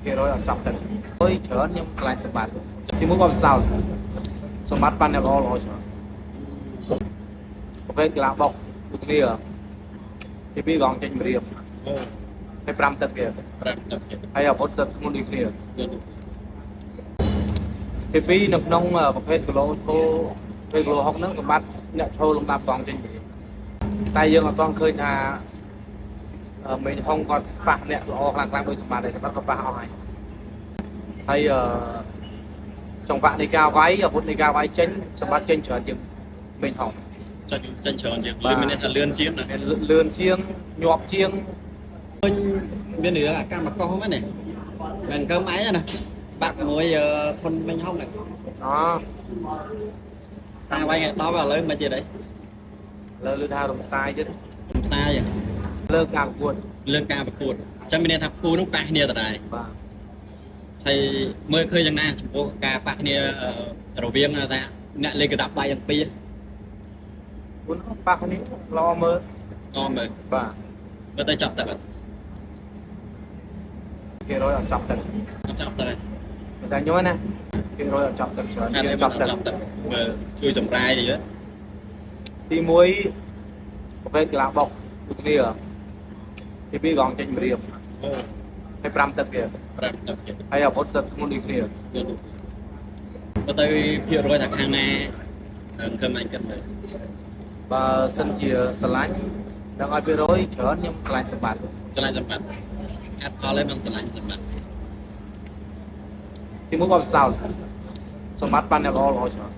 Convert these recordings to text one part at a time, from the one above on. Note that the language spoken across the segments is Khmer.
គេរយអត់ចាប់ទឹកអើយច្រើនខ្ញុំខ្លាចសម្បត្តិទីមួយក៏សោតសម្បត្តិប៉ាន់អ្នកល្អល្អច្រើនប្រភេទកីឡាបុកដូចគ្នាទីពីរកងចេញម្រាមហើយ5ទឹកទៀតហើយអាវុធទឹកធ្ងន់ដូចគ្នាទីពីរនៅក្នុងប្រភេទគីឡូឈោពេលគីឡូ60ហ្នឹងសម្បត្តិអ្នកឈោលំដាប់កងចេញម្រាមតែយើងអត់ទាន់ឃើញថាមេញហុងគាត់ប៉ះអ្នកល្អខ្លាំងដោយសម្បត្តិសម្បត្តិក៏ប៉ះអស់ហើយចង្វាក់នៃការវាយអាវុធនៃការវាយចេញសម្បត្តិចេញច្រើនជាងមេញហុងចេញច្រើនជាងលឿនមានថាលឿនជាងណាលឿនជាងញាប់ជាងឃើញមានរឿងអាកម្មកោហ្នឹងនេះមិនកើមឯងណាបាក់មួយធន់មេញហុងហ្នឹងតាវាយឲ្យដល់ឥឡូវមិនទៀតទេលើលឺថារំសាយទៀតរំសាយលើកការប្រកួតអញ្ចឹងមានន័យថាគូនោះប៉ះគ្នាដដែលបាទហើយមើលឃើញយ៉ាងណាចំពោះការប៉ះគ្នារវាងថាអ្នកលេងកដាប់ដៃទាំងពីរមុនប៉ះគ្នាល្អមើលបាទមើលទៅចាប់ទឹកគេរយអត់ចាប់ទឹកអត់ចាប់ទឹកតែញយណាគេរយអត់ចាប់ទឹកច្រើនគេចាប់ទឹកមើលជួយសម្រាយអីទី1ប្រភេទកីឡាបុកដូចគ្នាទីពីរកងចេញម្រាមហើយ5ទឹកទៀតហើយអាវុធទឹកធ្ងន់ដូចគ្នាបើទៅភាគរយថាខាងណាឃើញមិនគិតទៅបើសិនជាស្រឡាញ់ដល់ឲ្យភាគរយច្រើនខ្ញុំខ្លាចសម្បត្តិហេតុផលឯងមិនស្រឡាញ់សម្បត្តិទីមួយក៏សោតសម្បត្តិប៉ាន់អ្នកល្អល្អច្រើន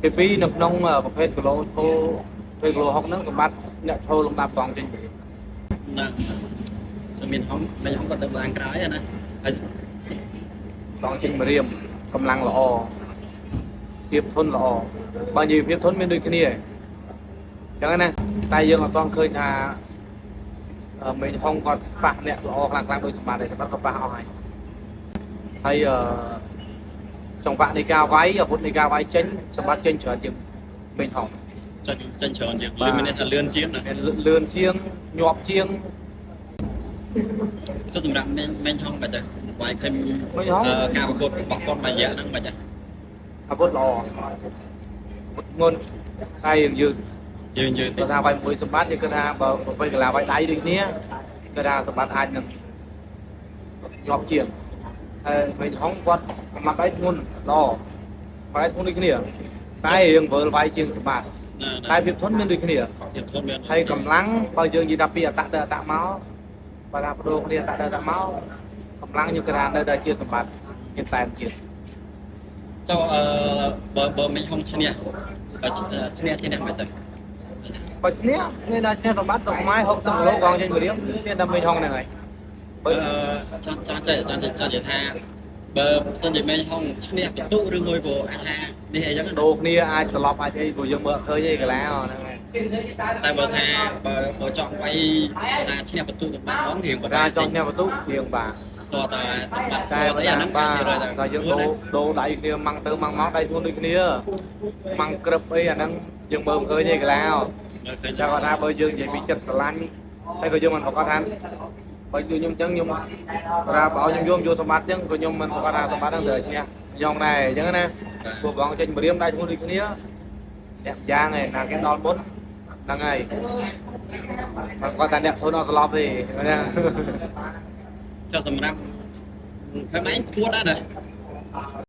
ទីពីរនៅក្នុងប្រភេទគីឡូឈោពេលគីឡូ60ហ្នឹងសម្បត្តិអ្នកឈោលំដាប់កងចេញណាមានហុងក៏ទៅឡើងក្រោយណាហើយកងចេញម្រាមកម្លាំងល្អភាពធន់ល្អបើនិយាយភាពធន់មានដូចគ្នាអញ្ចឹងណាតែយើងអត់ទាន់ឃើញថាមេញហុងគាត់ប៉ះអ្នកល្អខ្លាំងដោយសម្បត្តិសម្បត្តិក៏ប៉ះអស់ហើយចង្វាក់នៃការវាយអាវុធនៃការវាយចេញសម្បត្តិចេញច្រើនជាងមេញហុងចេញច្រើនជាងលឿនមានថាលឿនជាងណាលឿនជាងញាប់ជាងទៅសម្រាប់មេញហុងបាច់ទៅវាយឃើញការប្រកួតរបស់គាត់មួយរយៈហ្នឹងបាច់ទៅអាវុធល្អធ្ងន់ហើយយើងគាត់ថាវាយមួយសម្បត្តិយើងគាត់ថាបើប្រភេទកីឡាវាយដៃដូចគ្នាគាត់ថាសម្បត្តិអាចនឹងញាប់ជាងហើយមេញហុងគាត់សម្បត្តិដៃធ្ងន់ល្អវាយធ្ងន់ដូចគ្នាតែរឿងវិលវាយជាងសម្បត្តិតែភាពធន់មានដូចគ្នាហើយកម្លាំងបើយើងនិយាយថាពីអតទៅអតមកបើថាបដូរគ្នាអតទៅអតមកកម្លាំងយើងគាត់ថានៅតែជាសម្បត្តិមានតែទៀតចុះបើមេញហុងឈ្នះមិនទៅបើឈ្នះមានតែឈ្នះសម្បត្តិសុខម៉ៃ60គីឡូកងចេញម្រាមមានតែមេញហុងហ្នឹងហើយចង់ថាបើសិនជាមេញហុងឈ្នះបន្ទុឬមួយក៏អាចថានេះអីចឹងដូរគ្នាអាចស្លប់អាចអីព្រោះយើងមើលឃើញឯកីឡាហ្នឹងហើយតែបើថាបើចង់វាយថាឈ្នះបន្ទុសម្បត្តិហងរៀងបើចង់ឈ្នះបន្ទុរៀងបាទតើតែសម្បត្តិតែអាហ្នឹងបាទតែយើងដូរដៃគ្នាម៉ាំងទៅម៉ាំងមកដៃខ្លួនដូចគ្នាម៉ាំងក្រឹបអីអាហ្នឹងយើងមើលឃើញឯកីឡាតែគាត់ថាបើយើងនិយាយពីចិត្តស្រឡាញ់តែក៏យើងមិនប្រកាសថាបើខ្ញុំអញ្ចឹងខ្ញុំប្រាបើខ្ញុំយកសម្បត្តិអញ្ចឹងក៏ខ្ញុំមិនប្រកាសថាសម្បត្តិហ្នឹងត្រូវឈ្នះយ៉ងដែរអញ្ចឹងណាពួកបងចេញម្រាមដៃខ្លួនដូចគ្នាអ្នកយ៉ាងឯណាគេដល់មុនហ្នឹងហើយគាត់តែអ្នកធន់អត់ស្លាប់ទេណាចុះសម្រាប់ខ្ញុំឯងពួតដែរណា